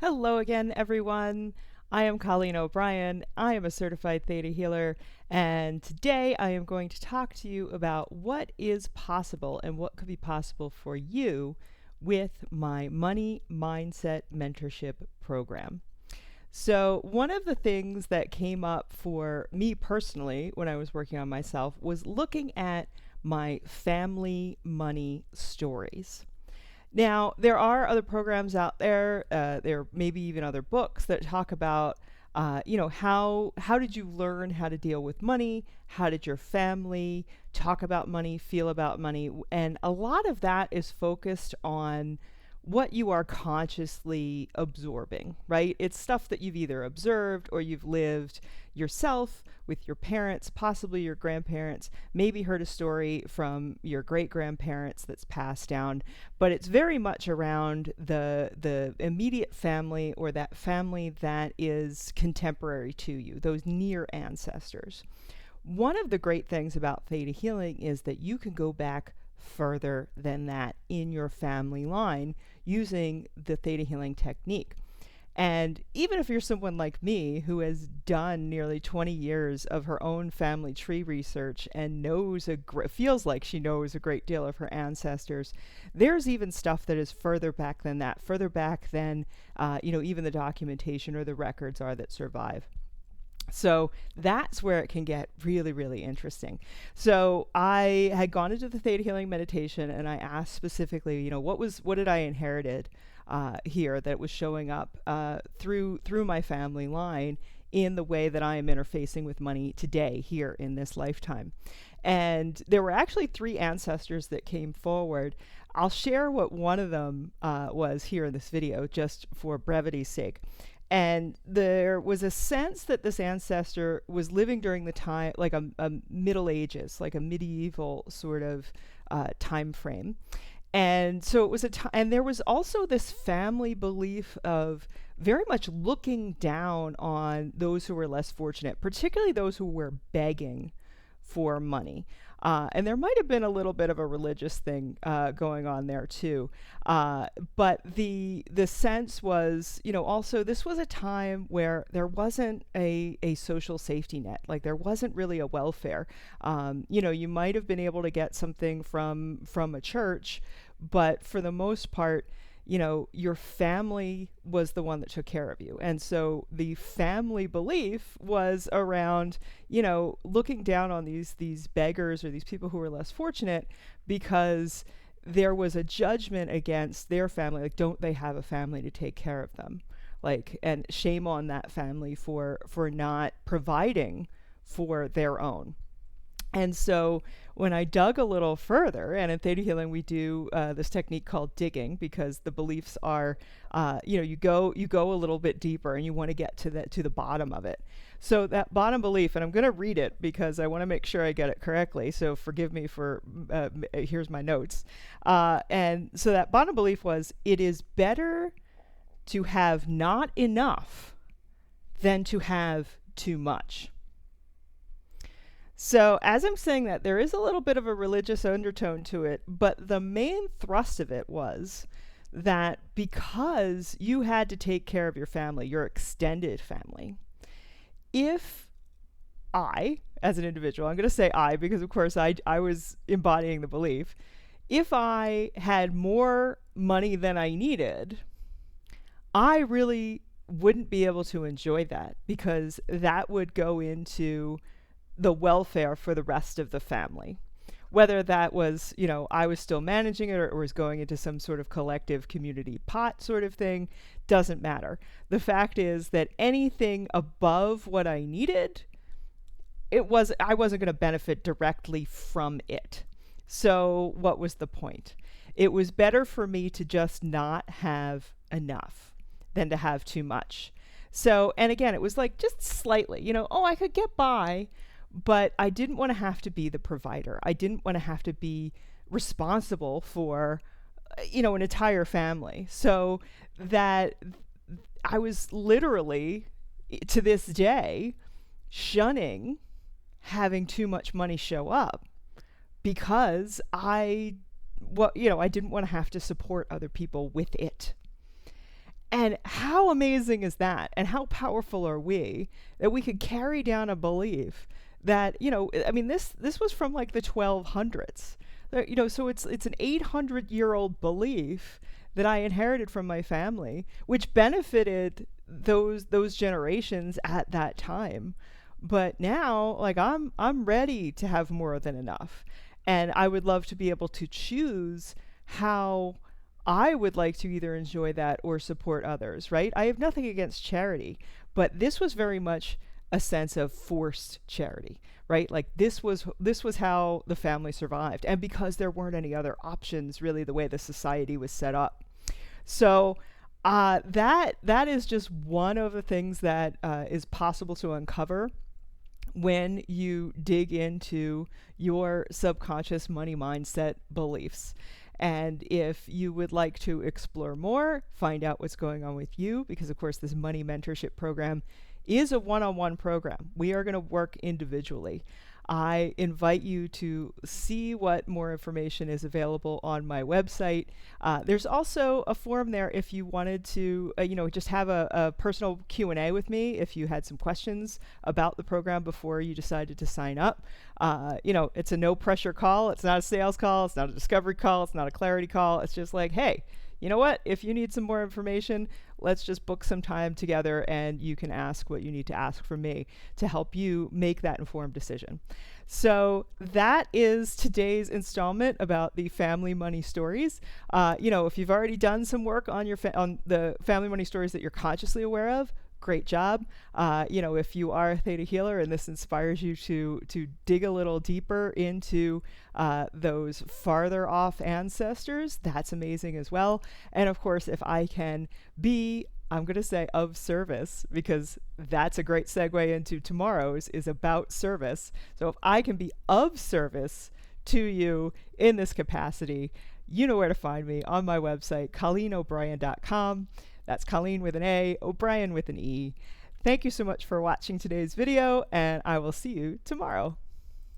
Hello again, everyone. I am Colleen O'Brien. I am a certified theta healer, and today I am going to talk to you about what is possible and what could be possible for you with my Money Mindset Mentorship program. So, one of the things that came up for me personally when I was working on myself was looking at my family money stories. Now, there are other programs out there. There may be even other books that talk about, how did you learn how to deal with money? How did your family talk about money, feel about money? And a lot of that is focused on what you are consciously absorbing, right? It's stuff that you've either observed or you've lived yourself with your parents, possibly your grandparents, maybe heard a story from your great grandparents that's passed down, but it's very much around the immediate family or that family that is contemporary to you, those near ancestors. One of the great things about theta healing is that you can go back further than that in your family line using the theta healing technique. And even if you're someone like me who has done nearly 20 years of her own family tree research and feels like she knows a great deal of her ancestors, there's even stuff that is further back than that, further back than even the documentation or the records are that survive. So that's where it can get really, really interesting. So I had gone into the theta healing meditation and I asked specifically, what did I inherited here that was showing up through my family line in the way that I am interfacing with money today here in this lifetime. And there were actually three ancestors that came forward. I'll share what one of them was here in this video just for brevity's sake. And there was a sense that this ancestor was living during the time, like a Middle Ages, like a medieval sort of time frame. And so it was and there was also this family belief of very much looking down on those who were less fortunate, particularly those who were begging for money. And there might have been a little bit of a religious thing going on there too. But the sense was, also this was a time where there wasn't a social safety net. Like there wasn't really a welfare. You might have been able to get something from a church, but for the most part, your family was the one that took care of you. And so the family belief was around, looking down on these beggars or these people who were less fortunate because there was a judgment against their family. Like, don't they have a family to take care of them? Like, and shame on that family for not providing for their own. And so when I dug a little further, and in theta healing we do this technique called digging, because the beliefs are, you go a little bit deeper, and you want to get to the bottom of it. So that bottom belief, and I'm going to read it because I want to make sure I get it correctly. So forgive me for here's my notes. And so that bottom belief was, it is better to have not enough than to have too much. So as I'm saying that, there is a little bit of a religious undertone to it, but the main thrust of it was that because you had to take care of your family, your extended family, if I, as an individual, I'm going to say I because of course I was embodying the belief, if I had more money than I needed, I really wouldn't be able to enjoy that because that would go into the welfare for the rest of the family. Whether that was, I was still managing it or was going into some sort of collective community pot sort of thing, doesn't matter. The fact is that anything above what I needed, I wasn't going to benefit directly from it. So what was the point? It was better for me to just not have enough than to have too much. So, and again, it was like just slightly, I could get by, but I didn't want to have to be the provider. I didn't want to have to be responsible for, an entire family. So that I was literally, to this day, shunning having too much money show up because I didn't want to have to support other people with it. And how amazing is that? And how powerful are we that we could carry down a belief that, I mean, this was from like the 1200s. So it's an 800-year-old belief that I inherited from my family, which benefited those generations at that time. But now, like, I'm ready to have more than enough. And I would love to be able to choose how I would like to either enjoy that or support others, right? I have nothing against charity, but this was very much a sense of forced charity, right? Like this was how the family survived, and because there weren't any other options, really, the way the society was set up. So that is just one of the things that is possible to uncover when you dig into your subconscious money mindset beliefs. And if you would like to explore more, find out what's going on with you, because of course this money mentorship program is a one-on-one program. We are going to work individually. I invite you to see what more information is available on my website. There's also a form there if you wanted to, just have a personal Q&A with me if you had some questions about the program before you decided to sign up. It's a no pressure call. It's not a sales call. It's not a discovery call. It's not a clarity call. It's just like, hey, you know what? If you need some more information, let's just book some time together and you can ask what you need to ask from me to help you make that informed decision. So that is today's installment about the family money stories. If you've already done some work on on the family money stories that you're consciously aware of, great job. If you are a theta healer and this inspires you to dig a little deeper into those farther off ancestors, that's amazing as well. And of course, if I can be, I'm going to say, of service, because that's a great segue into tomorrow's is about service. So if I can be of service to you in this capacity, you know where to find me on my website, colleanobrien.com. That's Colleen with an A, O'Brien with an E. Thank you so much for watching today's video, and I will see you tomorrow.